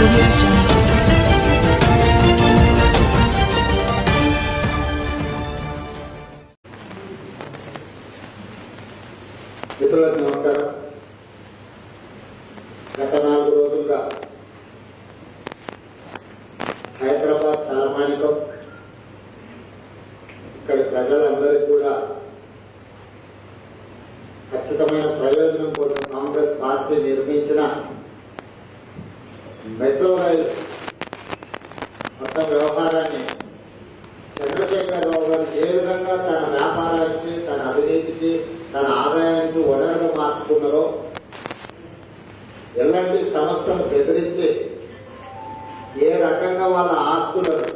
audio jungle. మిత్రులకు నమస్కారం. గత 4 రోజులుగా హైదరాబాద్ తలమానికం ఇక్కడి ప్రజలందరికీ కూడా ఖచ్చితమైన ప్రయోజనం కోసం కాంగ్రెస్ పార్టీ నిర్మించిన మెట్రో రైలు మొత్తం వ్యవహారాన్ని చంద్రశేఖరరావు గారు ఏ విధంగా తన వ్యాపారానికి, తన అవినీతికి, తన ఆదాయానికి వనరుగా మార్చుకున్నారో, ఎలాంటి సంస్థను బెదిరించి ఏ రకంగా వాళ్ళ ఆస్తులను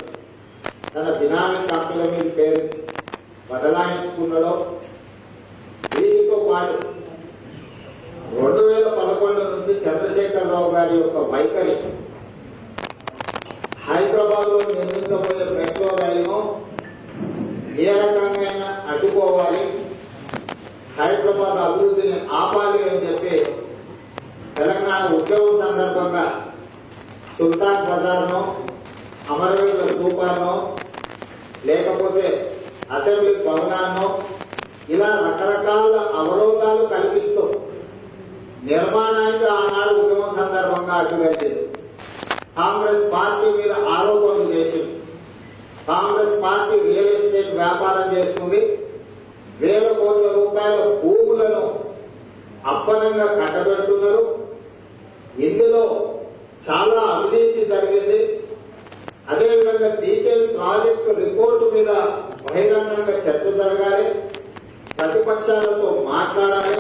తన బినామీ కంపెనీల మీద పేరు బదలాయించుకున్నాడో, వీటితో పాటు 2011 నుంచి చంద్రశేఖరరావు గారి యొక్క వైఖరి హైదరాబాద్ లో నిర్మించబోయే మెట్రో రైలును ఏ రకంగా అడ్డుకోవాలి, హైదరాబాద్ అభివృద్ధిని ఆపాలి అని చెప్పి తెలంగాణ ఉద్యమం సందర్భంగా సుల్తాన్ బజార్ను, అమరవీరుల స్తూపాలను, లేకపోతే అసెంబ్లీ భవనాలను ఇలా రకరకాల అవరోధాలు కల్పిస్తూ నిర్మాణానికి ఆనాడు ఉద్యమం సందర్భంగా అడ్డుపెట్టింది. కాంగ్రెస్ పార్టీ మీద ఆరోపణలు చేసింది. కాంగ్రెస్ పార్టీ రియల్ ఎస్టేట్ వ్యాపారం చేస్తుంది, వేల కోట్ల రూపాయల భూములను అప్పనంగా కట్టబెడుతున్నారు, ఇందులో చాలా అవినీతి జరిగింది, అదేవిధంగా డీటెయిల్ ప్రాజెక్టు రిపోర్టు మీద బహిరంగంగా చర్చ జరగాలి, ప్రతిపక్షాలతో మాట్లాడాలి,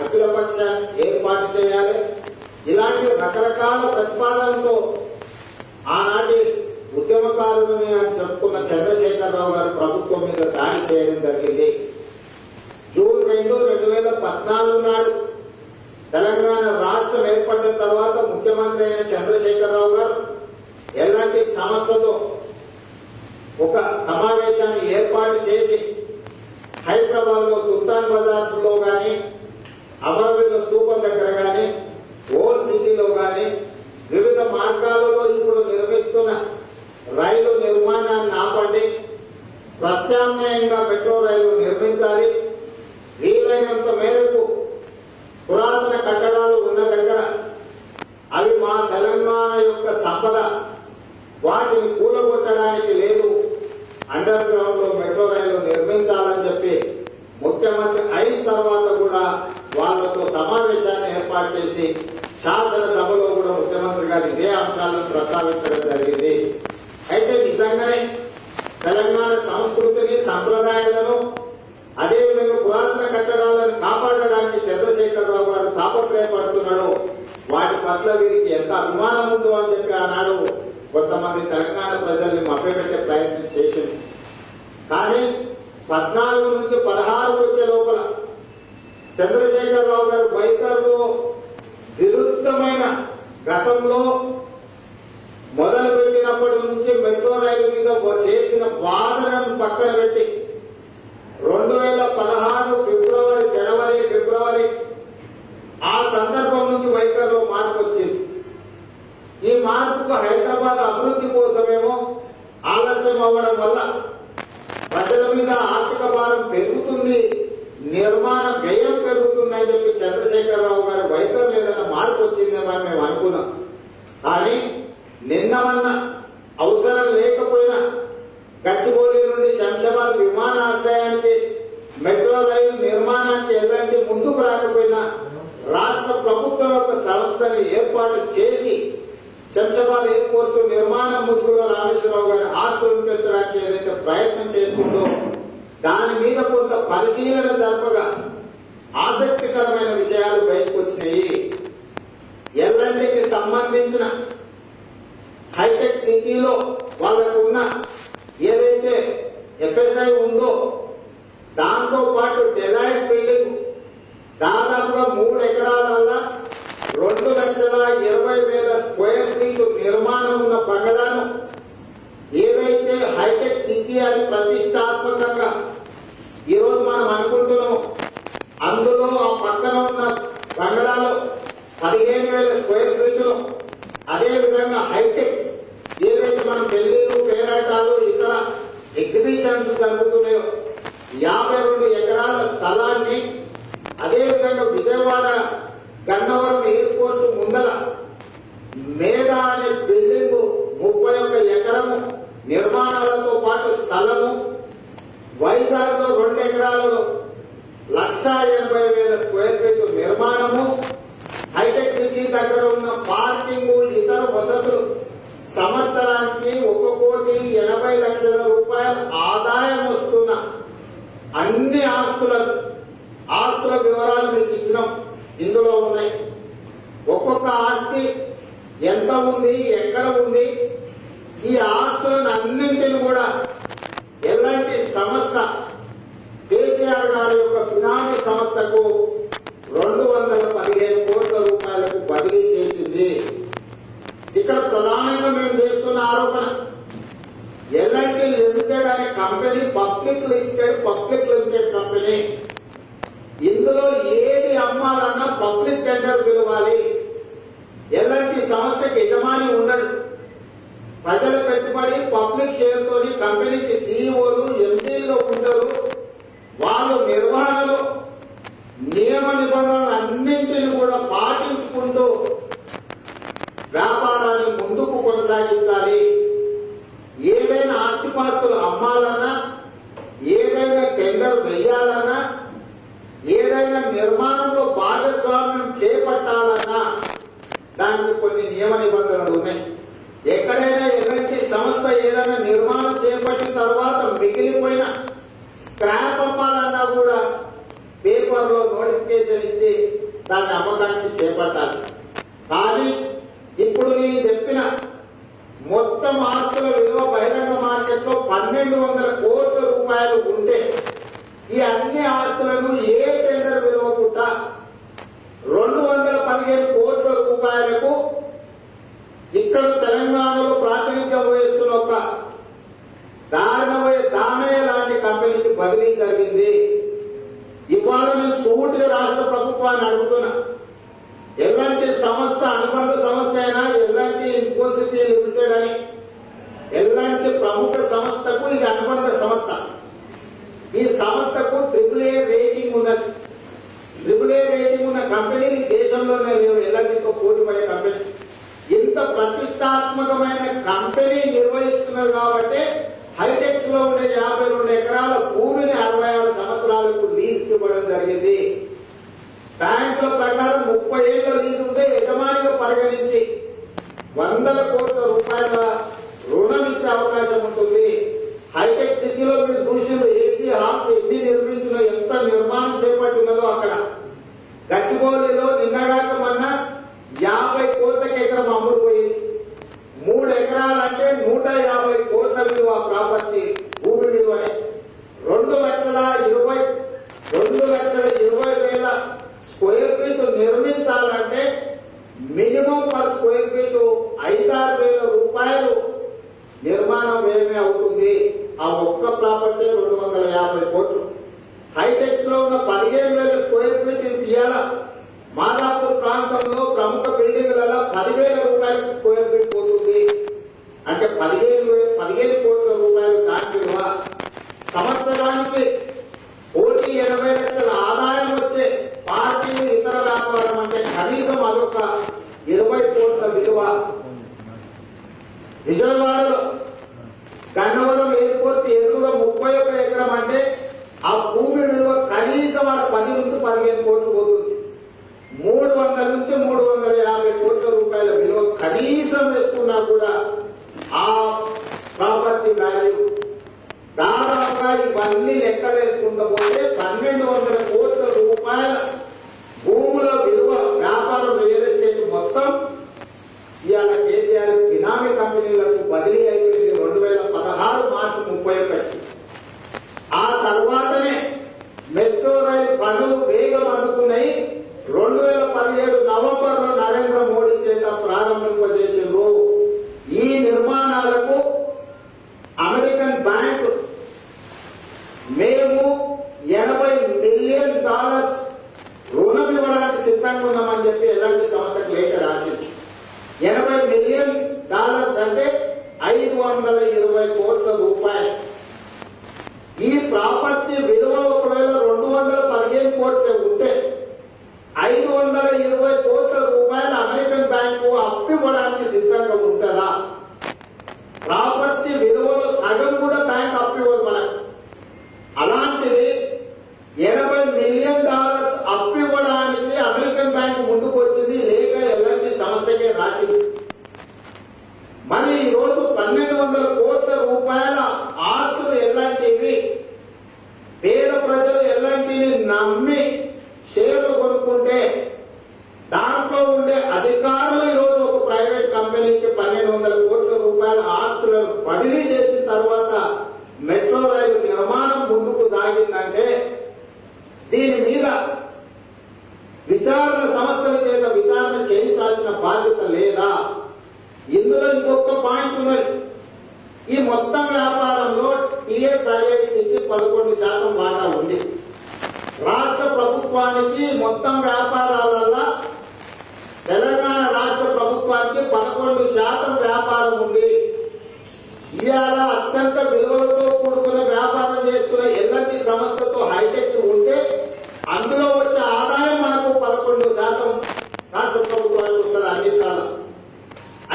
అఖిల పక్షాన్ని ఏర్పాటు చేయాలి, ఇలాంటి రకరకాల ప్రతిపాదనలతో ఆనాటి ఉద్యమకారులని అని చెప్పుకున్న చంద్రశేఖరరావు గారు ప్రభుత్వం మీద దాడి చేయడం జరిగింది. జూన్ 2, 2014 నాడు తెలంగాణ రాష్ట్రం ఏర్పడిన తర్వాత ముఖ్యమంత్రి అయిన చంద్రశేఖరరావు గారు ఎలాంటి సంస్థతో ఒక సమావేశాన్ని ఏర్పాటు చేసి హైదరాబాద్ లో సుల్తాన్ బజార్ లో గాని, అమరవీరుల స్తూపం దగ్గర గాని, ఓల్డ్ సిటీలో గాని వివిధ మార్గాలలో ఇప్పుడు నిర్మిస్తున్న రైలు నిర్మాణాన్ని ఆపండి, ప్రత్యామ్నాయంగా మెట్రో రైలు నిర్మించాలి, వీలైనంత మేరకు పురాతన కట్టడాలు ఉన్న దగ్గర అవి మా తెలంగాణ యొక్క సంపద, వాటిని కూలగొట్టడానికి లేదు, అండర్ గ్రౌండ్ లో మెట్రో రైలు నిర్మించాలని చెప్పి ముఖ్యమంత్రి అయిన తర్వాత కూడా వాళ్లతో సమావేశాన్ని ఏర్పాటు చేసి శాసనసభలో కూడా ముఖ్యమంత్రి గారు ఇదే అంశాలను ప్రస్తావించడం జరిగింది. అయితే నిజంగానే తెలంగాణ సంస్కృతిని, సంప్రదాయాలను, అదేవిధంగా పురాతన కట్టడాలను కాపాడడానికి చంద్రశేఖరరావు గారు తాపత్రయపడుతున్నాడు, వాటి పట్ల వీరికి ఎంత అభిమానం ఉందో అని చెప్పి ఆనాడు కొంతమంది తెలంగాణ ప్రజల్ని మభ్యపెట్టే ప్రయత్నం చేసింది. కానీ 14 నుంచి 16 వచ్చే లోపల చంద్రశేఖరరావు గారు వైఖరిలో విరుద్ధమైన గతంలో మొదలుపెట్టినప్పటి నుంచి మెట్రో రైలు మీద చేసిన వాదనను పక్కన పెట్టి 2016 జనవరి, ఫిబ్రవరి ఆ సందర్భం నుంచి వైఖరిలో మార్పు వచ్చింది. ఈ మార్పుకు హైదరాబాద్ అభివృద్ధి కోసమేమో ఆలస్యం అవ్వడం వల్ల ప్రజల మీద ఆర్థిక భారం పెరుగుతుంది, నిర్మాణ వ్యయం పెరుగుతుందని చెప్పి చంద్రశేఖరరావు గారి వైఖరి ఏదైనా మార్పు వచ్చిందేమో మేము అనుకున్నాం. కానీ నిన్నమన్న అవసరం లేకపోయినా గచ్చిబౌలి నుండి శంషాబాద్ విమానాశ్రయానికి మెట్రో రైలు నిర్మాణానికి ఎలాంటి ముందుకు రాకపోయినా రాష్ట్ర ప్రభుత్వం యొక్క సంస్థని ఏర్పాటు చేసి శంషాబాద్ ఎయిర్పోర్ట్ నిర్మాణం ముసుగులో రామేశ్వరరావు గారి ఆస్తులను పెంచడానికి ఏదైతే ప్రయత్నం చేస్తుందో దాని మీద కొంత పరిశీలన జరపగా ఆసక్తికరమైన విషయాలు బయటకు వచ్చినాయి. ఎల్ఎన్టీకి సంబంధించిన హైటెక్ సిటీలో వాళ్లకు ఉన్న ఏదైతే ఎఫ్ఎస్ఐ ఉందో దాంతో పాటు డెలైట్ బిల్డింగ్ దాదాపుగా 3 ఎకరాల 2,20,000 స్క్వేర్ ఫీట్ నిర్మాణం ఉన్న బంగళాను ఏదైతే హైటెక్ సిటీ అని ప్రతిష్టాత్మకంగా ఈరోజు మనం అనుకుంటున్నాము, అందులో ఆ పక్కన ఉన్న బంగళాలో 15,000 స్క్వేర్ ఫీట్లు, అదేవిధంగా హైటెక్స్ ఏదైతే మన పెళ్లిళ్ళు పేరాటాలు ఇతర ఎగ్జిబిషన్స్ జరుగుతున్నాయో 52 ఎకరాల స్థలాన్ని, అదేవిధంగా విజయవాడ గన్నవరం ఎయిర్పోర్ట్ ముందర మేడ అనే బిల్డింగ్ 31 ఎకరము నిర్మాణాలతో పాటు స్థలము, వైజాగ్ లో 2 ఎకరాలలో 1,80,000 స్క్వేర్ ఫీట్ నిర్మాణము, హైటెక్ సిటీ దగ్గర ఉన్న పార్కింగ్ ఇతర వసతులు, సంవత్సరానికి 1,80,00,000 రూపాయల ఆదాయం వస్తున్న అన్ని ఆస్తుల వివరాలు మీకు ఇచ్చినాం. ఇందులో ఉన్నాయి. ఒక్కొక్క ఆస్తి ఎంత ఉంది, ఎక్కడ ఉంది, ఈ ఆస్తులను అన్నింటిని కూడా ఎలాంటి సంస్థ కేసీఆర్ గారి యొక్క బినామీ సంస్థకు 215 కోట్ల రూపాయలకు బదిలీ చేసింది. ఇక్కడ ప్రధానంగా మేము చేస్తున్న ఆరోపణ, ఎల్ఎన్టీ లిమిటెడ్ అనే కంపెనీ పబ్లిక్ లిమిటెడ్ కంపెనీ. ఇందులో ఏది అమ్మాలన్నా పబ్లిక్ టెండర్ పిలవాలి. ఎల్ఎన్టీ సంస్థకి యజమాని ఉండడు. ప్రజల పెట్టుబడి పబ్లిక్ షేర్ తోని కంపెనీకి సీఈఓలు ఎండీలు ఉంటారు. వాళ్ళు నిర్వహణలో నియమ నిబంధనలు అన్నింటినీ కూడా పాటించుకుంటూ వ్యాపారాన్ని ముందుకు కొనసాగించాలి. ఏదైనా ఆస్తిపాస్తులు అమ్మాలన్నా, ఏదైనా టెండర్ వేయాలన్నా, ఏదైనా నిర్మాణంలో భాగస్వామ్యం చేపట్టాలన్నా దానికి కొన్ని నియమ నిబంధనలు ఉన్నాయి. ఎక్కడైనా ఎలాంటి సంస్థ ఏదైనా నిర్మాణం చేపట్టిన తర్వాత మిగిలిపోయిన స్క్రాప్ అమ్మాలన్నా కూడా పేపర్లో నోటిఫికేషన్ ఇచ్చి దాన్ని అమ్మకానికి చేపట్టాలి. కానీ ఇప్పుడు నేను చెప్పిన మొత్తం ఆస్తుల విలువ బహిరంగ మార్కెట్లో 1,200 కోట్ల రూపాయలు ఉంటే ఈ అన్ని ఆస్తులను ఏ టెండర్ విలువకుండా 215 కోట్ల రూపాయలకు ఇక్కడ తెలంగాణలో ప్రాతినిధ్యం వహిస్తున్న ఒక దానయ్య లాంటి కంపెనీకి బదిలీ జరిగింది. ఇవాళ నేను సూటిగా రాష్ట్ర ప్రభుత్వాన్ని అడుగుతున్నా, ఎలాంటి సంస్థ అనుబంధ సంస్థ అయినా ఎలాంటి ఇన్ఫోసిటీ లిమిటెడ్ అని ఎలాంటి ప్రముఖ సంస్థకు ఇది అనుబంధ సంస్థ. ఈ సంస్థకు AAA రేటింగ్ ఉన్నది. AAA రేటింగ్ ఉన్న కంపెనీలు దేశంలోనే లేవు. ఎలాంటితో పోటీ పడే కంపెనీ, ఇంత ప్రతిష్టాత్మకమైన కంపెనీ నిర్వహిస్తున్నది కాబట్టి హైటెక్స్ లో ఉండే 52 ఎకరాల భూమిని 66 సంవత్సరాలకు లీజ్ ఇవ్వడం జరిగింది. బ్యాంకుల ప్రకారం 30 ఏళ్ల లీజు ఉంటే యజమానిగా పరిగణించి 100 కోట్ల రూపాయల రుణం ఇచ్చే అవకాశం ఉంటుంది. హైటెక్ సిటీలో మీరు చూసిన ఏసీ హాల్స్ ఎన్ని నిర్మించినా, ఎంత నిర్మాణం చేపట్టినదో అక్కడ. గచ్చిబౌలిలో నిన్నగాక మొన్న 50 కోట్లకి ఎకరం అమ్ముడుపోయింది. 3 ఎకరాలంటే 150 కోట్ల విలువ ప్రాపర్టీ భూమి విలువనే. 2,20,000 స్క్వేర్ ఫీట్ నిర్మించాలంటే మినిమం పర్ స్క్వేర్ ఫీట్ 5,000-6,000 రూపాయలు నిర్మాణం వ్యయమే అవుతుంది. ఆ ఒక్క ప్రాపర్టీ 250 కోట్లు. హైటెక్స్ లో ఉన్న 15,000 స్క్వేర్ ఫీట్ ఇవాళ మాదాపూర్ ప్రాంతంలో ప్రముఖ బిల్డింగ్లలో 10,000 రూపాయలకు స్క్వేర్ ఫీట్ పోతుంది. అంటే 15 కోట్ల రూపాయలు దాని విలువ. సంవత్సరానికి 1,80 లక్షల ఆదాయం వచ్చే పార్టీలు ఇతర వ్యాపారం అంటే కనీసం అదొక 20 కోట్ల విలువ. విజయవాడలో గన్నవరం ఎయిర్పోర్ట్ ఎదురుగా 31 ఎకరం అంటే ఆ భూమి విలువ కనీసం 10 నుంచి 15 కోట్లు పోతుంది. 300 నుంచి 350 కోట్ల రూపాయల విలువ కనీసం వేసుకున్నా కూడా ఆ ప్రాపర్టీ వాల్యూ దాదాపుగా ఇవన్నీ లెక్క వేసుకుంటూ పోతే 1,200 కోట్ల రూపాయల భూముల విలువ వ్యాపారం రియల్ ఎస్టేట్ మొత్తం ఇవాళ కేసీఆర్ బినామీ కంపెనీలకు బదిలీ అయిపోయింది 2016 మార్చి 31. ఆ తర్వాతనే మెట్రో రైలు పనులు వేగం అందుకున్నాయి. 2017 నవంబర్లో నరేంద్ర మోడీ చేత ప్రారంభింపజేసిండ్రు. ఈ నిర్మాణాలకు అమెరికన్ బ్యాంక్ మేము $80 మిలియన్ రుణం ఇవ్వడానికి సిద్ధంగా ఉన్నామని చెప్పి ఎలాంటి సంస్థకు లేఖ రాసింది. $80 మిలియన్ మిలియన్ అంటే 520 కోట్ల రూపాయలు. ఈ ప్రాపర్టీ విలువ ఒకవేళ 215 కోట్లు ఉంటే 520 కోట్ల రూపాయలు అమెరికన్ బ్యాంకు అప్పివ్వడానికి సిద్ధంగా ఉంటుందా? ప్రాపర్టీ విలువలో సగం కూడా బ్యాంక్ అప్పివ్వదు మనకు. అలాంటిది $80 మిలియన్ అప్పివ్వడానికి అమెరికన్ బ్యాంక్ ముందుకు వచ్చింది, లేక ఎలాంటి సంస్థకే రాసింది. మరి ఈ రోజు 1200 కోట్ల రూపాయల ఆస్తులు ఎలాంటివి? పేద ప్రజలు ఎలాంటివి నమ్మి షేర్లు కొనుక్కుంటే దాంట్లో ఉండే అధికారులు ఈరోజు ఒక ప్రైవేట్ కంపెనీకి 1200 కోట్ల రూపాయల ఆస్తులను బదిలీ చేసిన తర్వాత మెట్రో రైలు నిర్మాణం ముందుకు సాగిందంటే దీని మీద విచారణ సంస్థల చేత విచారణ చేయించాల్సిన బాధ్యత లేదా? ఇందులో ఇంకొక పాయింట్ ఉన్నది. ఈ మొత్తం వ్యాపారంలో టీఎస్ఐఐసికి 11% వాటా ఉంది. రాష్ట్ర ప్రభుత్వానికి మొత్తం వ్యాపారాలలో తెలంగాణ రాష్ట్ర ప్రభుత్వానికి 11% వ్యాపారం ఉంది. ఇవాళ అత్యంత విలువలతో కూడుకున్న వ్యాపారం చేస్తున్న ఎల్ఎన్టీ సంస్థతో హైటెక్స్ ఉంటే అందులో వచ్చే ఆదాయం మనకు 11% రాష్ట్ర ప్రభుత్వానికి వస్తుంది అన్ని కాలం.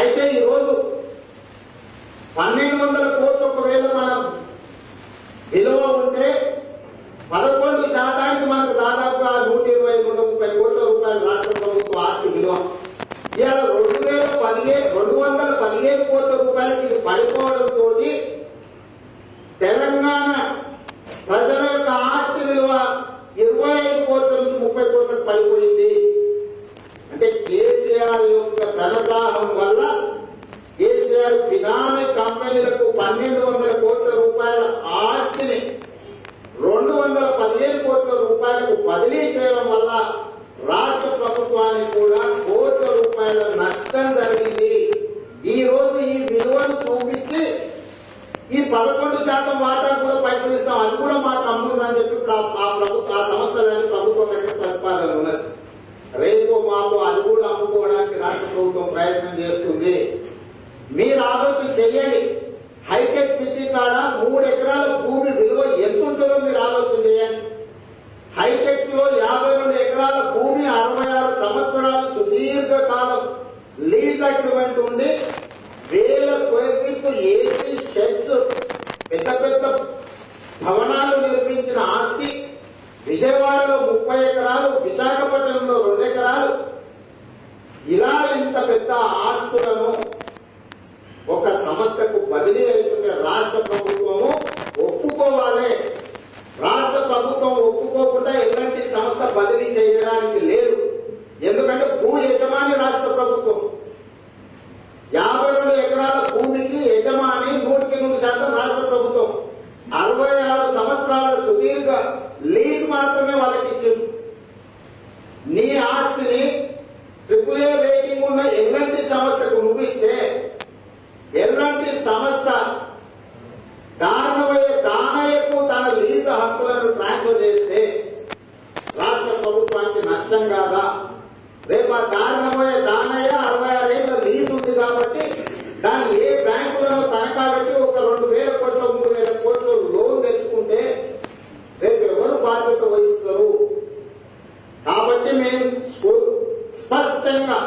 అయితే ఈరోజు 1200 కోట్లు ఒకవేళ మనం విలువ ఉంటే 11% మనకు దాదాపుగా 120-130 కోట్ల రూపాయలు రాష్ట్ర ప్రభుత్వ ఆస్తి విలువ. ఇవాళ 215 కోట్ల రూపాయలకి ఇది పడిపోవడంతో తెలంగాణ ప్రజల యొక్క ఆస్తి విలువ 25 కోట్ల నుంచి 30 కోట్లకు పడిపోయింది. అంటే కేసీఆర్ యొక్క ధనదాహం వల్ల కేసీఆర్ బినామీ కంపెనీలకు 1200 కోట్ల రూపాయల ఆస్తిని 215 కోట్ల రూపాయలకు బదిలీ చేయడం వల్ల రాష్ట్ర ప్రభుత్వానికి కూడా కోట్ల రూపాయల నష్టం జరిగింది. ఈ రోజు ఈ విలువను చూపించి ఈ 11% వాటా కూడా పైసలు ఇస్తాం, అది కూడా మాకు అమ్ముందని చెప్పి ఆ సంస్థలన్నీ ప్రభుత్వం దగ్గర ప్రతిపాదన ఉన్నది. రేపో మాపో అది కూడా అమ్ముకోవడానికి రాష్ట్ర ప్రభుత్వం ప్రయత్నం చేస్తుంది. మీరు ఆలోచన చేయండి. హైటెక్ సిటీ కాడ 3 ఎకరాల భూమి విలువ ఎంత ఉంటుందో మీరు ఆలోచన చేయండి. హైటెక్స్ లో 52 ఎకరాల భూమి 66 సంవత్సరాలు సుదీర్ఘ కాలం లీజ్ అగ్రిమెంట్ ఉండి 1000 స్క్వేర్ ఫీట్ ఏసీ షెడ్స్ పెద్ద పెద్ద భవనాలు నిర్మించిన ఆస్తి. విజయవాడలో 30 ఎకరాలు, విశాఖపట్నంలో 2 ఎకరాలు. ఇలా ఇంత పెద్ద ఆస్తులను ఒక సంస్థకు బదిలీ అవుతుంటే రాష్ట్ర ప్రభుత్వము ఒప్పుకోవాలి. రాష్ట్ర ప్రభుత్వం ఒప్పుకోకుండా ఎలాంటి సంస్థ బదిలీ చేయడానికి లేదు. ఎందుకంటే భూ యజమాని రాష్ట్ర ప్రభుత్వం. 52 ఎకరాల భూమికి యజమాని 100% రాష్ట్ర ప్రభుత్వం. 66 సంవత్సరాల సుదీర్ఘ లీజ్ మాత్రమే వాళ్ళకి ఇచ్చింది. నీ ఆస్తిని AAA రేటింగ్ ఉన్న ఎల్ఎన్టీ సంస్థకు నువ్విస్తే ఎల్ఎన్టీ సంస్థ దానయ్యకు తన లీజ్ హక్కులను ట్రాన్స్ఫర్ చేస్తే రాష్ట్ర ప్రభుత్వానికి నష్టం కాదా? రేపు ఆ దానయ్య 66 ఏళ్ల లీజ్ ఉంది కాబట్టి దాన్ని ఏ బ్యాంకులను తనఖా పెట్టి ఒక 2000 కోట్లు 3000 కోట్లు లోన్ తెచ్చుకుంటే రేపు ఎవరు బాధ్యత వహిస్తారు? కాబట్టి మేము స్పష్టంగా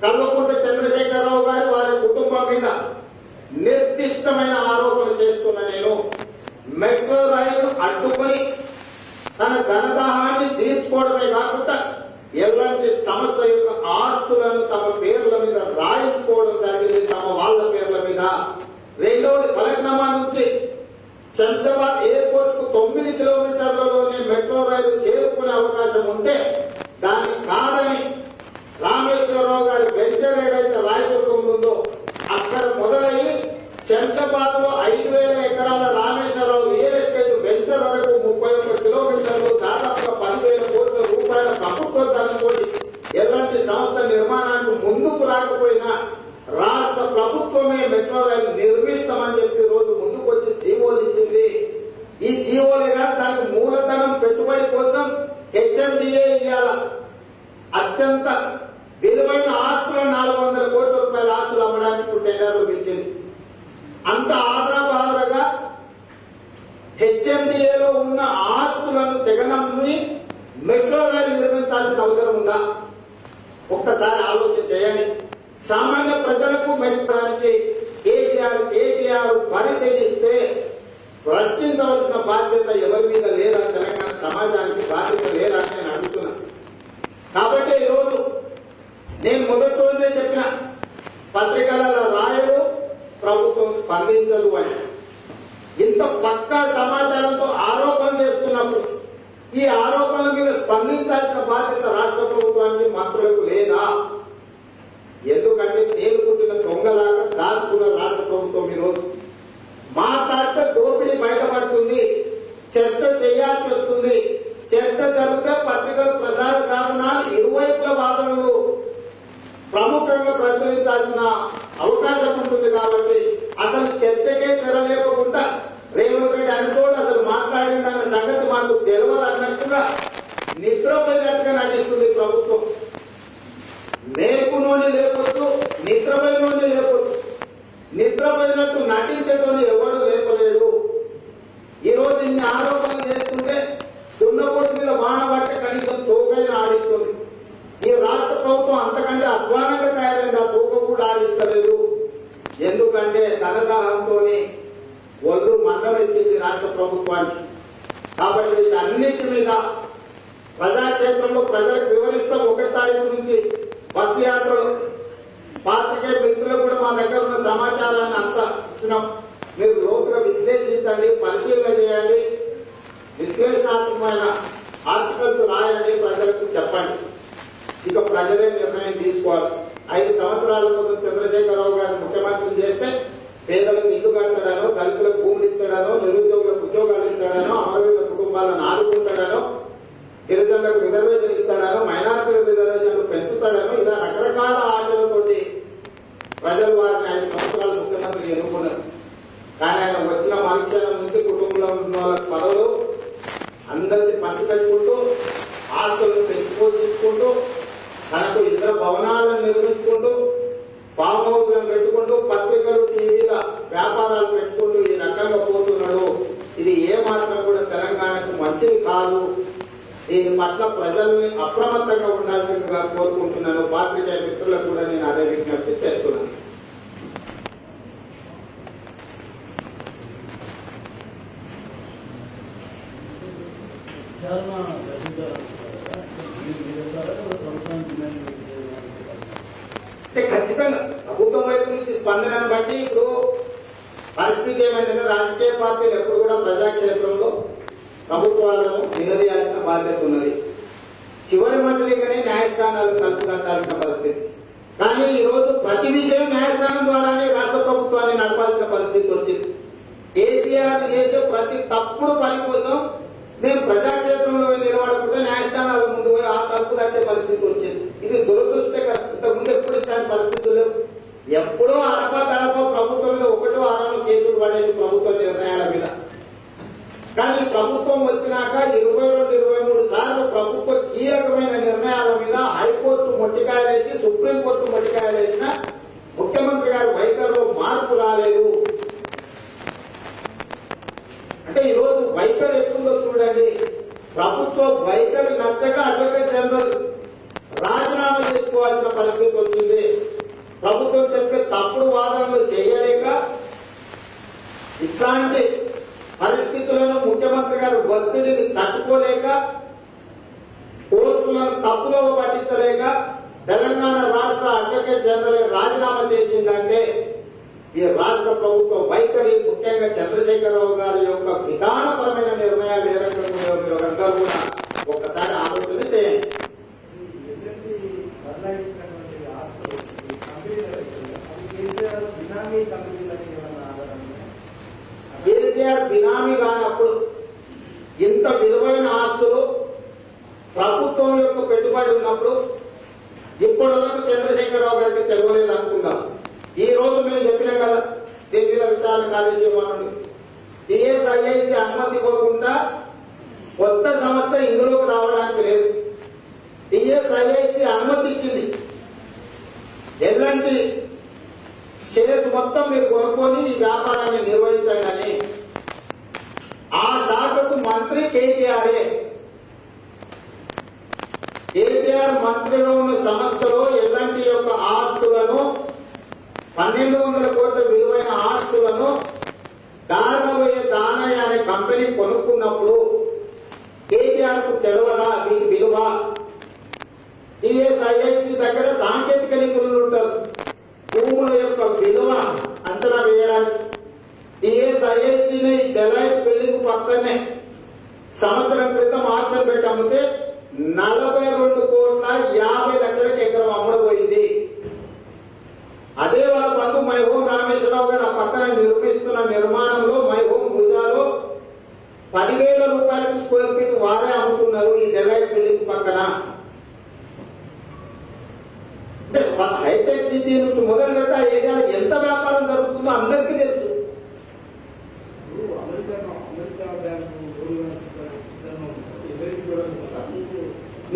కల్వకుంట్ల చంద్రశేఖరరావు గారి వారి కుటుంబం మీద నిర్దిష్టమైన ఆరోపణ చేస్తున్న నేను మెట్రో రైలు అడ్డుకొని తన ధనదాహాన్ని తీర్చుకోవడమే కాకుండా ఎలాంటి సంస్థ యొక్క ఆస్తులను తమ పేర్ల మీద రాయించుకోవడం జరిగింది, తమ వాళ్ళ పేర్ల మీద. రెండవది, ఫలక్నామా నుంచి శంషాబాద్ ఎయిర్పోర్ట్ కు 9 కిలోమీటర్లలోనే మెట్రో రైలు చేరుకునే అవకాశం ఉంటే దాన్ని కాదని రామేశ్వరరావు గారి వెంచర్ ఏదైతే రాయదుర్గం ఉందో అక్కడ మొదలయ్యి శంషాబాద్ లో 5000 ఎకరాల రామేశ్వరరావు రియల్ ఎస్టేట్ వెంచర్ వరకు 31 కిలోమీటర్లు దాదాపుగా 10,000 కోట్ల రూపాయల ప్రభుత్వ ధనంతో ఎలాంటి సంస్థ నిర్మాణానికి ముందుకు రాకపోయినా రాష్ట్ర ప్రభుత్వమే మెట్రో రైలు నిర్మిస్తామని చెప్పి రోజు ముందుకు వచ్చి జీవోలు ఇచ్చింది. ఈ జీవోలేగా దానికి మూలధనం పెట్టుబడి కోసం హెచ్ఎండిఏ ఇవాళ అత్యంత విలువైన ఆస్తులను 400 కోట్ల రూపాయల ఉన్న ఆస్తులను తెగనమ్మి మెట్రో రైలు నిర్మించాల్సిన అవసరం ఉందా? ఒక్కసారి ఆలోచన చేయండి. సామాన్య ప్రజలకు మెట్టడానికి కేసీఆర్ పని త్యజిస్తే ప్రశ్నించవలసిన బాధ్యత ఎవరి మీద లేదా? తెలంగాణ సమాజానికి బాధ్యత లేదా అని నేను అడుగుతున్నాను. కాబట్టి ఈరోజు నేను మొదటి రోజే చెప్పిన పత్రికలలో రాయడు ప్రభుత్వం స్పందించదు అని. ఇంత పక్కా సమాచారంతో ఆరోపణ చేస్తున్నప్పుడు ఈ ఆరోపణల మీద స్పందించాల్సిన బాధ్యత రాష్ట్ర ప్రభుత్వానికి మంత్రులకు లేదా? ఎందుకంటే నేను పుట్టిన దొంగలాగా దాచుకున్న రాష్ట్ర ప్రభుత్వం ఈరోజు మాట్లాడితే దోపిడీ బయటపడుతుంది, చర్చ చేయాల్సి వస్తుంది. చర్చ జరిగితే పత్రికల ప్రసార సాధనాలు ఇరువైపుల వాదనలు ప్రముఖంగా ప్రచురించాల్సిన అవకాశం ఉంటుంది. కాబట్టి అసలు చర్చకే తెరలేకుండా రేవంత్ రెడ్డి అనుకోండి అసలు మాట్లాడిందన్న సంగతి మాకు తెలియదు అన్నట్టుగా నిద్రపోయినట్టుగా నటిస్తుంది ప్రభుత్వం. మేల్కునోని లేపొద్దు, నిద్రపోయినోని లేపొద్దు. నిద్రపోయినట్టు నటించడం ఎవరు లేపలేదు. ఈ రోజు ఇన్ని ఆరోపణలు చేస్తుంటే దున్నపోతు మీద వాన పట్టే కనీసం తోకైనా ఆడిస్తుంది. ఈ రాష్ట్ర ప్రభుత్వం అంతకంటే అధ్వానంగా తయారైంది, ఆ తోక కూడా ఆడిస్తలేదు. ఎందుకంటే ధనదాహంతో ఒళ్ళు మందమెత్తింది రాష్ట్ర ప్రభుత్వానికి. కాబట్టి వీటన్నిటి మీద ప్రజాక్షేత్రంలో ప్రజలకు వివరిస్తాం. 1వ తారీఖు నుంచి బస్సు యాత్రలు పాత్రికేయ మిత్రులకు కూడా మా దగ్గర ఉన్న సమాచారాన్ని అంతా ఇచ్చినాం. మీరు లోతుగా విశ్లేషించండి, పరిశీలన చేయండి, విశ్లేషణాత్మకమైన ఆర్టికల్స్ రాయండి, ప్రజలకు చెప్పండి. ఇక ప్రజలే నిర్ణయం తీసుకోవాలి. 5 సంవత్సరాల కోసం చంద్రశేఖరరావు గారిని ముఖ్యమంత్రిని చేస్తే పేదలకు ఇల్లు కట్టాడనో, దళితులకు భూములు ఇస్తాడనో, నిరుద్యోగులకు ఉద్యోగాలు ఇస్తాడనో, అమరవీరుల కుటుంబాలను ఆదుకుంటాడనో, గిరిజనులకు రిజర్వేషన్ ఇస్తాడనో, మైనారిటీలకు రిజర్వేషన్లు పెంచుతాడనో, ఇలా రకరకాల ఆశలతోటి ప్రజలు వారిని 5 సంవత్సరాలు ముఖ్యమంత్రి ఎన్నుకున్నారు. కానీ ఆయన వచ్చిన మరుక్షణం నుంచి కుటుంబంలో ఉన్న వాళ్ళకి పదవులు అందరినీ పంచిపెట్టుకుంటూ, ఆస్తులను పెంచుకోసుకుంటూ, తనకు 2 భవనాలను నిర్మించుకుంటూ, ఫామ్ హౌస్లను పెట్టుకుంటూ, పత్రికలు టీవీల వ్యాపారాలు పెట్టుకుంటూ ఈ రకంగా పోతున్నాడు. ఇది ఏ మాత్రం కూడా తెలంగాణకు మంచిది కాదు. దీని పట్ల ప్రజల్ని అప్రమత్తంగా ఉండాల్సిందిగా కోరుకుంటున్నాను. పాత్రికేయ మిత్రులకు కూడా నేను అదే విజ్ఞప్తి చేస్తున్నాను. ఖచ్చితంగా ప్రభుత్వం వైపు నుంచి స్పందనను బట్టి ఇప్పుడు పరిస్థితి ఏమైందంటే రాజకీయ పార్టీలు ఎప్పుడు కూడా ప్రజాక్షేత్రంలో ప్రభుత్వాలను నిలదీయాల్సిన బాధ్యత ఉన్నది. చివరి మధ్యలోనే న్యాయస్థానాలకు తలుపు తట్టాల్సిన పరిస్థితి. కానీ ఈ రోజు ప్రతి విషయం న్యాయస్థానం ద్వారానే రాష్ట్ర ప్రభుత్వాన్ని నడపాల్సిన పరిస్థితి వచ్చింది. కేసీఆర్ చేసే ప్రతి తప్పుడు పని కోసం మేము ప్రజాక్షేత్రంలో నిలబడకుండా న్యాయస్థానాల ముందు పోయి ఆ తలుపు తట్టే పరిస్థితి వచ్చింది. ఇది దురదృష్టకరం. ఇంతకుముందు ఎప్పుడు ఇట్లాంటి పరిస్థితులు లేవు. ఎప్పుడో అడప ప్రభుత్వం మీద 1వ వారంలో కేసులు పడేది ప్రభుత్వ నిర్ణయాల మీద. కానీ ప్రభుత్వం వచ్చినాక 22-23 సార్లు ప్రభుత్వ కీలకమైన నిర్ణయాల మీద హైకోర్టు మొట్టికాయలేసి, సుప్రీంకోర్టు మొట్టికాయలేసిన ముఖ్యమంత్రి గారి వైఖరిలో మార్పు రాలేదు. అంటే ఈ రోజు వైఖరి ఎట్లుందో చూడండి. ప్రభుత్వ వైఖరి నచ్చక అడ్వకేట్ జనరల్ రాజీనామా చేసుకోవాల్సిన పరిస్థితి వచ్చింది. ప్రభుత్వం చెప్పే తప్పుడు వాదనలు చేయలేక ఇట్లాంటి పరిస్థితులను ముఖ్యమంత్రి గారు ఒత్తిడిని తట్టుకోలేక, కోర్టులను తప్పులో పట్టించలేక తెలంగాణ రాష్ట్ర అడ్వకేట్ జనరల్ రాజీనామా చేసిందంటే ఈ రాష్ట్ర ప్రభుత్వ వైఖరి, ముఖ్యంగా చంద్రశేఖరరావు గారి యొక్క విధానపరమైన నిర్ణయాలు ఏ రకంగా మీరందరూ కూడా ఒక్కసారి ఆలోచన చేయండి. కేసీఆర్ బినామీ కానప్పుడు ఇంత విలువైన ఆస్తులు ప్రభుత్వం యొక్క పెట్టుబడి ఉన్నప్పుడు ఇప్పటివరకు చంద్రశేఖరరావు గారికి తెలియలేదు అనుకుందాం. ఈ రోజు మేము చెప్పినాం కదా, దీని మీద విచారణ కార్యక్రమం టీఎస్ఐఐసి అనుమతి ఇవ్వకుండా కొత్త సంస్థ ఇందులోకి రావడానికి లేదు. టీఎస్ఐఐసి అనుమతి ఇచ్చింది. ఎలాంటి షేర్స్ మొత్తం మీరు కొనుక్కొని ఈ వ్యాపారాన్ని నిర్వహించండి అని. ఆ శాఖ శాఖకు మంత్రి కేటీఆర్ఏ. కేటీఆర్ మంత్రిగా ఉన్న సంస్థలో ఎలాంటి యొక్క ఆస్తులను 1200 కోట్ల విలువైన ఆస్తులను దారుణమయ్యే దానయ్య అనే కంపెనీ కొనుక్కున్నప్పుడు కేటీఆర్ కు తెలవదా వీటి విలువ? టీఎస్ఐఐసి దగ్గర సాంకేతిక నిపుణులు ఉంటారు భూముల యొక్క విలువ అంచనా వేయడానికి. టీఎస్ఐఐసిని డెలైట్ బిల్డింగ్ పక్కనే సంవత్సరం క్రితం ఆక్షన్ పెట్టి అమ్మితే 42,50,00,000 ఎకరం అమ్ముడుపోయింది. అదే వాళ్ళ బంధు మై హోమ్ రామేశ్వరరావు గారు ఆ పక్కన నిర్మిస్తున్న నిర్మాణంలో మై హోమ్ భుజాలో 10,000 రూపాయలకు స్క్వేర్ ఫీట్ వారే అమ్ముతున్నారు ఈ డెలైట్ బిల్డింగ్ పక్కన. అంటే హైటెక్ సిటీ నుంచి మొదలుపెట్టి ఆ ఏరియాలో ఎంత వ్యాపారం జరుగుతుందో అందరికీ తెలుసు.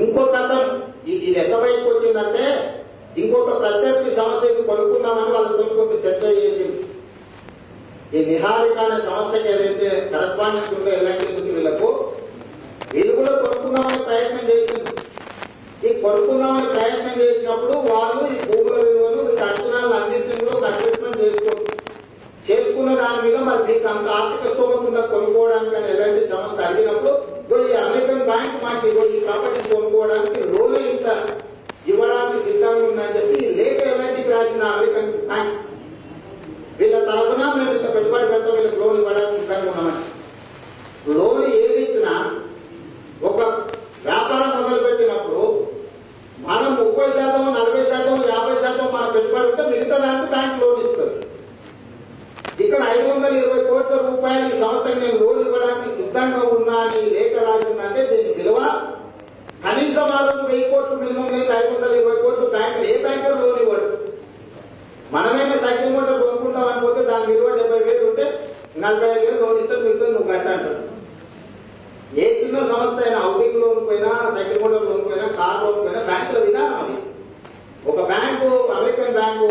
ఇంకొక అతను ఇది ఎంత బయటకు వచ్చిందంటే ఇంకొక ప్రత్యర్థి సంస్థ ఇది కొనుక్కుందామని వాళ్ళతో కొంత చర్చ చేసింది. ఈ నిహారిక అనే సంస్థకి ఏదైతే కరెస్పాండెన్స్ ఉందో ఎలాంటి వీళ్ళకు వీళ్ళు కూడా కొనుక్కుందామని ప్రయత్నం చేసింది. ఈ కొనుక్కుందామని ప్రయత్నం చేసినప్పుడు వాళ్ళు ఈ భూముల విలువను అంచనాలు అన్నింటినీ కూడా ఒక అసెస్మెంట్ చేసుకున్న దాని మీద మరి మీకు అంత ఆర్థిక స్తోమత ఉందా కొనుక్కోవడానికి అని ఎలాంటి సంస్థ అడిగినప్పుడు ఈ అమెరికన్ బ్యాంక్ మాకు ఈ ప్రాపర్టీ కొనుక్కోవడానికి లోన్ ఇంత ఇవ్వడానికి సిద్ధంగా ఉందని చెప్పి ఈ లేఖ ఎలాంటికి రాసిన అమెరికన్ బ్యాంక్ వీళ్ళ తరఫున మేము ఇంత పెట్టుబడి పెడతాం వీళ్ళకి లోన్ ఇవ్వడానికి సిద్ధంగా ఉన్నామని. లోన్ ఏది ఇచ్చినా ఒక వ్యాపారం మొదలుపెట్టినప్పుడు మనం 30%, 40%, 50% మన పెట్టుబడి ఉంటే మిగతా దానికి బ్యాంక్ లోన్ ఇస్తుంది. ఇక్కడ 520 కోట్ల రూపాయలు ఈ సంస్థకి నేను లోన్ ఇవ్వడానికి సిద్ధంగా ఉన్నా అని లేఖ రాసిందంటే దీని విలువ కనీసం ఆ రోజు 1000 కోట్లు మినిమం లేదు. 520 కోట్లు బ్యాంకులు ఏ బ్యాంకులు లోన్ ఇవ్వడు. మనమైనా సైకిల్ మోటార్ కొనుక్కుంటాం అనుకుంటే దాని విలువ 70,000 ఉంటే 45,000 లోన్ ఇస్తే మిగతా నువ్వు కట్ట అంటారు. ఏ చిన్న సంస్థ అయినా హౌసింగ్ లోన్ పోయినా సైకిల్ మోటార్ లోన్ పోయినా కార్ లోన్ పోయినా బ్యాంకుల విధానం అది. ఒక బ్యాంకు అమెరికన్ బ్యాంకు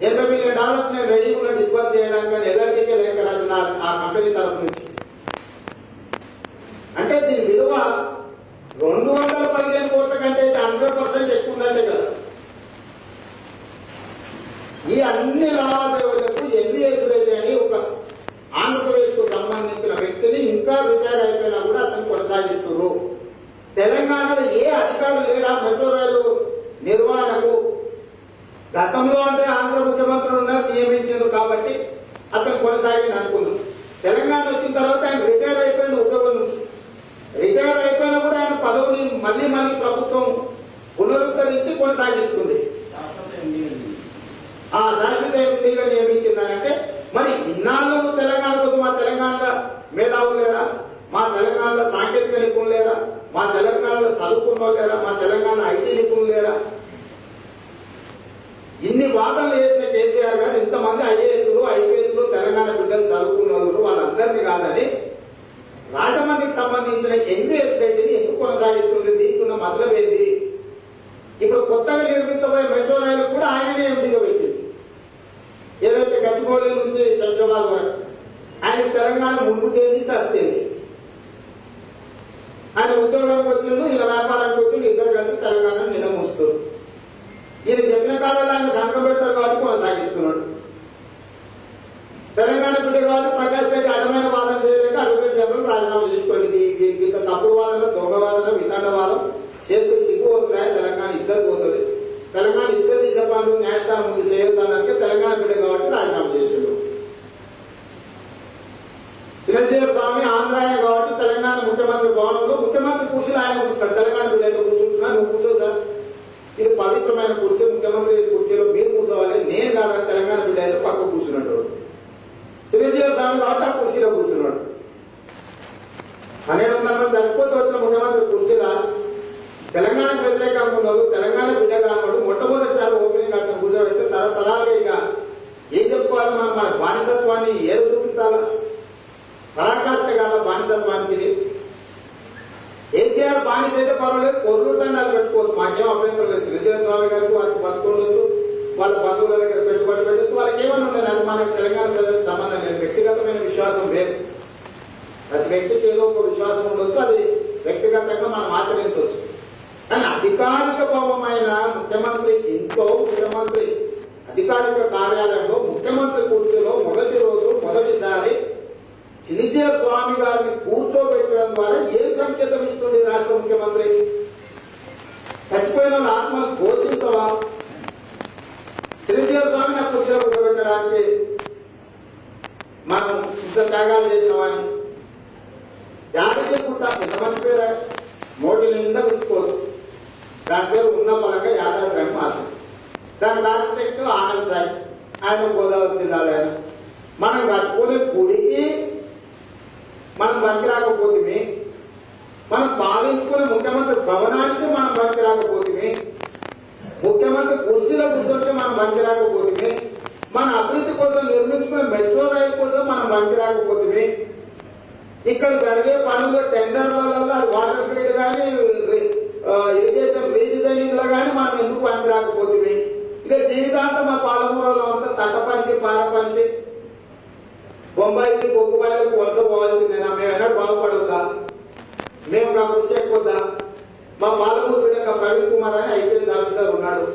$80 మిలియన్ నేను రెడీ కూడా డిస్బర్స్ చేయడానికి ఎల్ఆర్టీకే లేఖ రాసిన ఆ కంపెనీ తరఫు నుంచి. అంటే దీని విలువ 215 కోట్ల కంటే 100% ఎక్కువ ఉందంటే కదా. ఈ అన్ని లావాదేవీలకు ఎన్డీఎస్ రెడ్డి అని ఒక ఆంధ్రప్రదేశ్ కు సంబంధించిన వ్యక్తిని ఇంకా రిటైర్ అయిపోయినా కూడా అతను కొనసాగిస్తున్నారు. తెలంగాణలో ఏ అధికారులు లేరా మెట్రో రైలు నిర్వహణకు? గతంలో అంటే ఆంధ్ర ముఖ్యమంత్రులు ఉన్నారు నియమించారు కాబట్టి అతను కొనసాగింది అనుకున్నాం. తెలంగాణ వచ్చిన తర్వాత ఆయన రిటైర్ అయిపోయిన ఉద్యోగం నుంచి. రిటైర్ అయిపోయినా కూడా ఆయన పదవిని మళ్లీ ప్రభుత్వం పునరుద్ధరించి కొనసాగిస్తుంది. ఆ శాశ్వత ఎంపీగా నియమించిందనంటే మరి ఇన్నాళ్ళు తెలంగాణ కోసం మా తెలంగాణలో మేధావులు లేరా? మా తెలంగాణలో సాంకేతిక నిపుణులు లేరా? మా తెలంగాణలో చదువుకున్న లేరా? మా తెలంగాణ ఐటీ నిపుణులు లేరా? ఇన్ని వాదనలు చేసిన కేసీఆర్ గారు ఇంతమంది ఐఏఎస్లు ఐపీఎస్లు తెలంగాణ బిడ్డలు చదువుకున్న వాళ్ళు వాళ్ళందరినీ కాదని రాజమండ్రికి సంబంధించిన ఎన్డీఎస్ రెడ్డిని ఎందుకు కొనసాగిస్తుంది? దీంట్లో మతలబ్ ఏంది? ఇప్పుడు కొత్తగా నిర్మించబోయే మెట్రో రైలు కూడా ఆయననే ఎంపీగా పెట్టింది. ఏదైతే గచ్చిబౌలి నుంచి శంషాబాద్ వరకు ఆయన తెలంగాణ ముందు తేదీ సస్తేంది. ఆయన ఉద్యోగానికి వచ్చిండు, ఇలా వ్యాపారానికి వచ్చిండు, ఇద్దరు కలిసి తెలంగాణ నిలమూస్తారు. ఈయన చెప్పిన కాలంలో ఆయన సంతకం పెట్టారు కాబట్టి కొనసాగిస్తున్నాడు. తెలంగాణ బిడ్డ కాబట్టి ప్రకాష్ రెడ్డి అడ్డమైన వాదన చేయలేక అడ్వకేట్ జనరల్ రాజీనామా చేసుకోండి. ఇంత తప్పుడు వాదన, దొంగ వాదన, వితండ వాదన చేస్తే సిగ్గు అవుతున్నాయి. తెలంగాణ ఇజ్జత్ పోతుంది. తెలంగాణ ఇజ్జత్ తీసే పనులు న్యాయస్థానం ముందు చేయొద్దానికి తెలంగాణ బిడ్డ కాబట్టి రాజీనామా చేసిండు. చిరంజీవి స్వామి ఆంధ్ర కాబట్టి తెలంగాణ ముఖ్యమంత్రి భవనంలో ముఖ్యమంత్రి కూర్చుని ఆయన కూర్చున్నాడు. తెలంగాణ బిడ్డ కూర్చుంటున్నా, నువ్వు కూర్చో సార్, ఇది పవిత్రమైన కుర్చీ, ముఖ్యమంత్రి కుర్చీలో మీరు కూర్చోవాలి, నేను కాదని తెలంగాణ బిడ్డ పక్క కూర్చున్నాడు. చిరంజీవి స్వామి కాబట్టి ఆ కుర్చీలో కూర్చున్నాడు. 1200 మంది చనిపోతే వచ్చిన ముఖ్యమంత్రి కుర్చీలా తెలంగాణకు వ్యతిరేకంగా ఉన్నాడు. తెలంగాణ బిడ్డ కానున్నాడు. మొట్టమొదటిసారి ఓపెనింగ్ అతను కూర్చోబెడితే తరతరాలుగా ఇక ఏం చెప్పుకోవాలి? మనం మన బానిసత్వాన్ని ఏదో చూపించాలా? పరాకాష్ట కాదా బానిసత్వానికి? కేసీఆర్ బానిస అయితే పర్వాలేదు, కొర్రూరు దండాలు పెట్టుకోవచ్చు, మాకేం అభ్యంతరం లేదు. చిరంజీవి స్వామి గారికి వారికి బతుకుండొచ్చు, వాళ్ళ బంధువుల దగ్గర పెట్టుబడి పెట్టచ్చు, వాళ్ళకి ఏమన్నా ఉండదు. మనకు తెలంగాణ ప్రజలకు సంబంధం లేదు, వ్యక్తిగతమైన విశ్వాసం లేదు. ప్రతి వ్యక్తికి ఏదో ఒక విశ్వాసం ఉండొచ్చు, అది వ్యక్తిగతంగా మనం ఆచరించవచ్చు. కానీ అధికారిక భావమైన ముఖ్యమంత్రి ఇంట్లో, ముఖ్యమంత్రి అధికారిక కార్యాలయంలో, ముఖ్యమంత్రి కుర్చీలో మొదటిసారి చిలిచేర స్వామి గారిని కూర్చోబెట్టడం ద్వారా ఏం సంకేతం ఇస్తుంది రాష్ట్ర ముఖ్యమంత్రి? చచ్చిపోయిన ఆత్మను ఘోషించవా? చిలిచేర స్వామిని ఆ కుర్చీలో కూర్చోబెట్టడానికి మనం ఇంత త్యాగాలు చేసామని యాదగిరి గుట్ట ఎంతమంది పేరు నోటి నిండా ఉంచుకోవచ్చు. దాని పేరు ఉన్న పరంగా యాదాద్రి అని మాసం. దాని ఆర్కిటెక్ట్ ఆనంద్ సాయి, ఆయన గోదావరి జిల్లాలో. ఆయన మనం కట్టుకునే గుడికి మనం పనికి రాకపోతే, మనం పాలించుకునే ముఖ్యమంత్రి భవనానికి మనం పనికి రాకపోతే, ముఖ్యమంత్రి కుర్చీలో కూర్చొని మనం పనికి రాకపోతే, మన అభివృద్ధి కోసం నిర్మించుకునే మెట్రో రైలు కోసం మనం పనికి రాకపోతే, ఇక్కడ జరిగే పనులు టెండర్ల వాటర్ గ్రిడ్ కానీ ఇరిగేషన్ రీడిజైనింగ్ లో కానీ మనం ఎందుకు పనికి రాకపోతే, ఇక జీవితాంతం మా పాలమూరులో అంతా తట్ట పనికి, పార పనికి, బొంబాయికి, బొగ్గుబాయిలకు వలస పోవాల్సిందేనా? మేమైనా బాగుపడవద్దా? మేము నా కృషి ఎక్కువద్దా? మా పాలమూరు బిడ్డ ప్రవీణ్ కుమార్ అని ఐపీఎస్ ఆఫీసర్ ఉన్నాడు.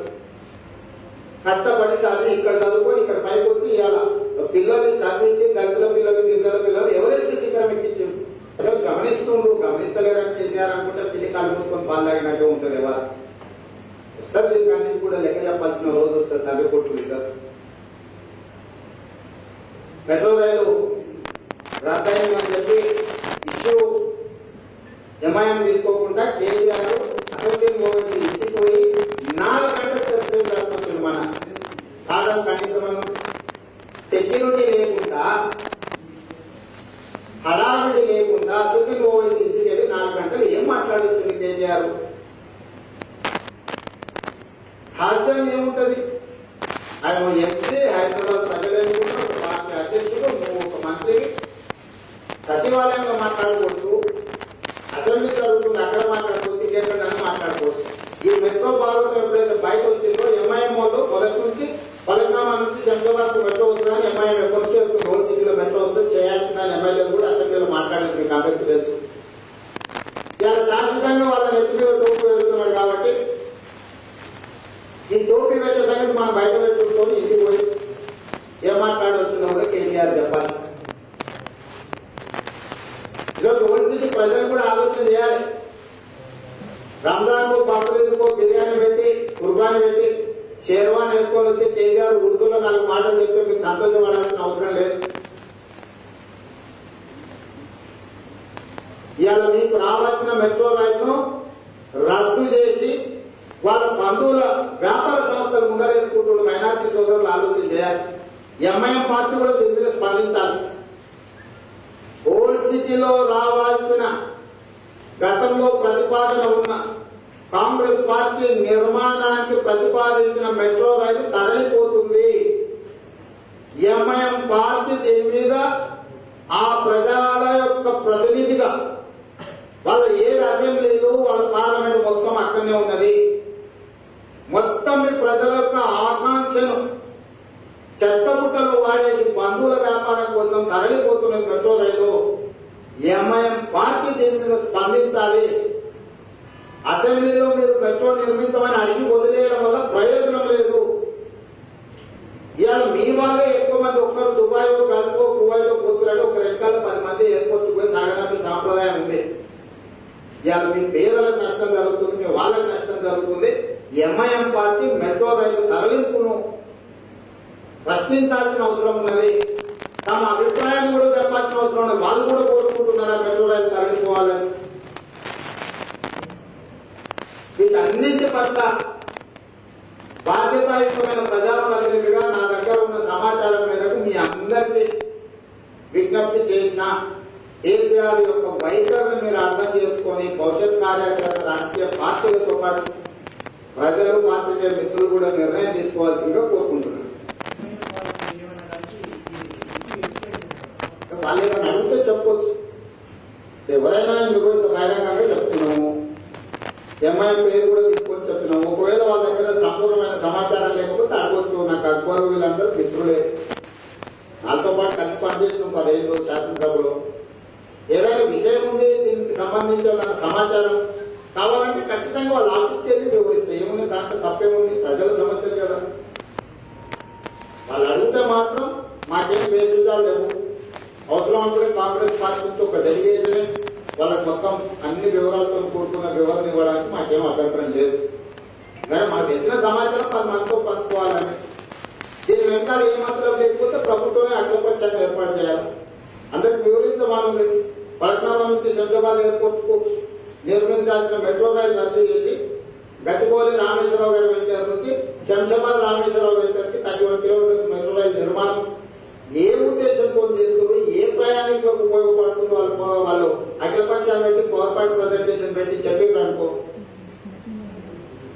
కష్టపడి చదివి ఇక్కడ చదువుకొని ఇక్కడ పైకి వచ్చి ఇవాళ పిల్లల్ని చదివించి దళితుల పిల్లలు, గిరిజనుల పిల్లలు ఎవరెస్ట్ శిఖరం ఎక్కించారు. అసలు గమనిస్తలేరని కేసీఆర్ అనుకుంటే పిల్లి కాలు మూసుకొని పాలు తాగినట్టే ఉంటుంది. ఎవరు వస్తారు? దీనికి కూడా లెక్క చెప్పాల్సిన రోజు వస్తుంది. తండ్రి కొట్టుడు ఇద్దరు. మెట్రో రైలు రద్దయిందని చెప్పి ఇష్యూ ఎంఐఎం తీసుకోకుండా కేసీఆర్ అసెంబ్లీ ఓవైసీ ఇంటికి పోయి 4 గంటల చర్చలు జరపొచ్చింది. మన కాలం ఖండించమని సెక్యూరిటీ లేకుండా, హడావిడి లేకుండా అసెంబ్లీ ఓవైసీ ఇంటికి వెళ్ళి 4 గంటలు ఏం మాట్లాడొచ్చింది కేసీఆర్? హాస్యం ఏముంటది? ఆయన ఎంపీ, హైదరాబాద్ ప్రజలేనుకుంటా, ఒక పార్టీ అధ్యక్షుడు, నువ్వు ఒక మంత్రి, సచివాలయంలో మాట్లాడుకోవచ్చు, అసెంబ్లీ జరుగుతుంది అక్కడ మాట్లాడుకోవచ్చు, ఇంకెక్కడ మాట్లాడుకోవచ్చు. ఈ మెట్రో భాగంలో ఎప్పుడైతే బయట వచ్చిందో ఎంఐఎం వాళ్ళు మొదటి నుంచి పలకనామా నుంచి శంషాబాద్ మెట్రో వస్తుందని ఎంఐఎం ఎప్పటి నుంచో ఓల్డ్ సిటీలో మెట్రో వస్తే చేయాల్సిన ఎమ్మెల్యేలు కూడా అసెంబ్లీలో మాట్లాడేది మీకు అందరికీ తెలుసు. ఇవాళ శాశ్వతంగా వాళ్ళ నెత్తి మీద టోపీ వెళ్తున్నాడు కాబట్టి ఈ టోపీ పెట్టే సంగతి మనం బయట పెట్టుకుంటుకొని ఇంటికి పోయి ఏం మాట్లాడవచ్చున్నా కూడా కేసీఆర్ చెప్పాలి. ఈరోజు ఓల్డ్ సిటీ ప్రజలు కూడా ఆలోచన చేయాలి. రంజాన్ కు, బక్రీద్కో బిర్యానీ పెట్టి, కుర్బానీ పెట్టి, షేర్వాన్ వేసుకొని వచ్చి కేసీఆర్ ఉర్దూలో 4 మాటలు చెప్తే మీకు సంతోషపడాల్సిన అవసరం లేదు. ఇవాళ మీకు రావాల్సిన మెట్రో రైలును రద్దు చేసి వాళ్ళ బంధువుల వ్యాపార సంస్థలు ముందరేసుకుంటున్న మైనార్టీ సోదరులు ఆలోచన చేయాలి. ఎంఐఎం పార్టీ కూడా దీని మీద స్పందించాలి. ఓల్డ్ సిటీలో రావాల్సిన గతంలో ప్రతిపాదన ఉన్న కాంగ్రెస్ పార్టీ నిర్మాణానికి ప్రతిపాదించిన మెట్రో రైలు తరలిపోతుంది. ఎంఐఎం పార్టీ దీని మీద ఆ ప్రజల యొక్క ప్రతినిధిగా వాళ్ళ 7 అసెంబ్లీలు, వాళ్ళ పార్లమెంట్ మొత్తం అక్కడనే ఉన్నది. మొత్తం మీ ప్రజల యొక్క ఆకాంక్షను చెత్తబుట్టలో వాడేసి బంధువుల వ్యాపారం కోసం తరలిపోతున్న మెట్రో రైలు ఎంఐఎం పార్టీ దీని మీద స్పందించాలి. అసెంబ్లీలో మీరు మెట్రో నిర్మించమని అడిగి వదిలేయడం వల్ల ప్రయోజనం లేదు. ఇవాళ మీ వాళ్ళే ఎక్కువ మంది, ఒక్కరు దుబాయ్, గల్ఫ్, కువైట్ పోతున్నాడు, ఒక రెక్కలు 10 మంది ఎయిర్పోర్ట్ పోయి సాగనంపే సాంప్రదాయం ఉంది. ఇవాళ మీ పేదలకు నష్టం జరుగుతుంది, మీ వాళ్ళకి నష్టం జరుగుతుంది. ఎంఐఎం పార్టీ మెట్రో రైలు తరలింపును ప్రశ్నించాల్సిన అవసరం ఉన్నది. తమ అభిప్రాయాన్ని కూడా చెప్పాల్సిన అవసరం ఉన్నది. వాళ్ళు కూడా కోరుకుంటున్నారా మెట్రో రైలు తరలిపోవాలని? వీటన్నింటి పట్ల బాధ్యతాయుతమైన ప్రజాప్రతినిధిగా నా దగ్గర ఉన్న సమాచారం మేరకు మీ అందరికీ విజ్ఞప్తి చేసిన కేసీఆర్ యొక్క వైఖరిని మీరు అర్థం చేసుకొని భవిష్యత్ కార్యాచరణ రాజకీయ పార్టీలతో పాటు ప్రజలు, పార్టీల మిత్రులు కూడా నిర్ణయం తీసుకోవాల్సిందిగా కోరుకుంటున్నాను. వాళ్ళు ఏమైనా అడిగితే చెప్పొచ్చు. ఎవరైనా ఎందుకు ఇంత బహిరంగంగా చెప్తున్నాము, ఎంఐఎం పేరు కూడా తీసుకొని చెప్తున్నాము. ఒకవేళ వాళ్ళ దగ్గర సంపూర్ణమైన సమాచారం లేకపోతే అడగొచ్చు. నాకు అక్బరు వీళ్ళందరూ మిత్రులే, నాతో పాటు కలిసి పనిచేస్తున్నాం 15 రోజులు శాసనసభలో. ఏదైనా విషయం ఉంది దీనికి సంబంధించిన సమాచారం కావాలంటే ఖచ్చితంగా వాళ్ళ ఆఫీస్కి వెళ్ళి వివరిస్తే ఏముంది, దాంట్లో తప్పేముంది, ప్రజల సమస్యలు కదా. వాళ్ళు అడిగితే మాత్రం మాకేం బేసిజాలు లేవు, అవసరం అనుకుంటే కాంగ్రెస్ పార్టీ నుంచి ఒక డెలిగేషన్ వాళ్ళకి మొత్తం అన్ని వివరాలతో కూడుకున్న వివరణ ఇవ్వడానికి మాకేం అభ్యంతరం లేదు. కానీ మాకు తెలిసిన సమాచారం మరి మనతో పంచుకోవాలని, దీని వెనకాల ఏమాత్రం లేకపోతే ప్రభుత్వమే అఖిలపక్షాన్ని ఏర్పాటు చేయాలి. అందరికి వివరించమని పట్నామా నుంచి శంషాబాద్ ఎయిర్పోర్ట్ కు నిర్మించాల్సిన మెట్రో రైలు రద్దు చేసి గచ్చిబౌలి రామేశ్వరరావు గారి వెంచర్ నుంచి శంషాబాద్ రామేశ్వరరావు వెంచర్ కి 31 కిలోమీటర్స్ మెట్రో రైలు నిర్మాణం ఏ ఉద్దేశంతో చేస్తున్నారు, ఏ ప్రయాణికులకు ఉపయోగపడుతుందో వాళ్ళు అఖిలపక్షాన్ని పెట్టి పవర్ పాయింట్ ప్రజెంటేషన్ పెట్టి చెప్పారు అనుకో,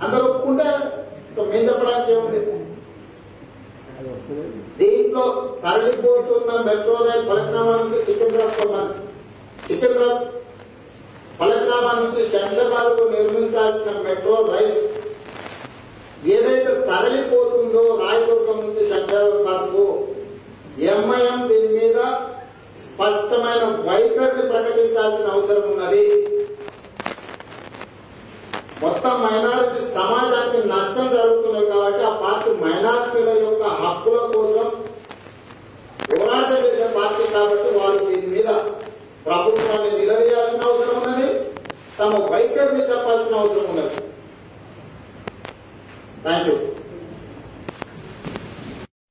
అందరూ ఒప్పుకుంటే మేము చెప్పడానికి ఏముంది. దీంట్లో తరలిపోతున్న మెట్రో రైలు ఫలక్నామా నుంచి సికింద్రాబాద్ ఫలక్నామా నుంచి శంషాబాద్ కు నిర్మించాల్సిన మెట్రో రైలు ఏదైతే తరలిపోతుందో రాయదుర్గం నుంచి శంషాబాద్ కు ఎంఐఎం దీని మీద స్పష్టమైన వైఖరిని ప్రకటించాల్సిన అవసరం ఉన్నది. మొత్తం మైనారిటీ సమాజానికి నష్టం జరుగుతున్నది కాబట్టి ఆ పార్టీ మైనారిటీల యొక్క హక్కుల కోసం పోరాటం చేసే పార్టీ కాబట్టి వాళ్ళు దీని మీద ప్రభుత్వాన్ని నిలదీయాల్సిన అవసరం ఉన్నది, తమ వైఖరిని చెప్పాల్సిన అవసరం ఉన్నది. Thank you.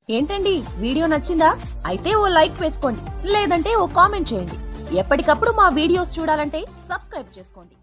ఏంటండి వీడియో నచ్చిందా? అయితే ఓ లైక్ వేసుకోండి, లేదంటే ఓ కామెంట్ చేయండి. ఎప్పటికప్పుడు మా వీడియోస్ చూడాలంటే సబ్స్క్రైబ్ చేసుకోండి.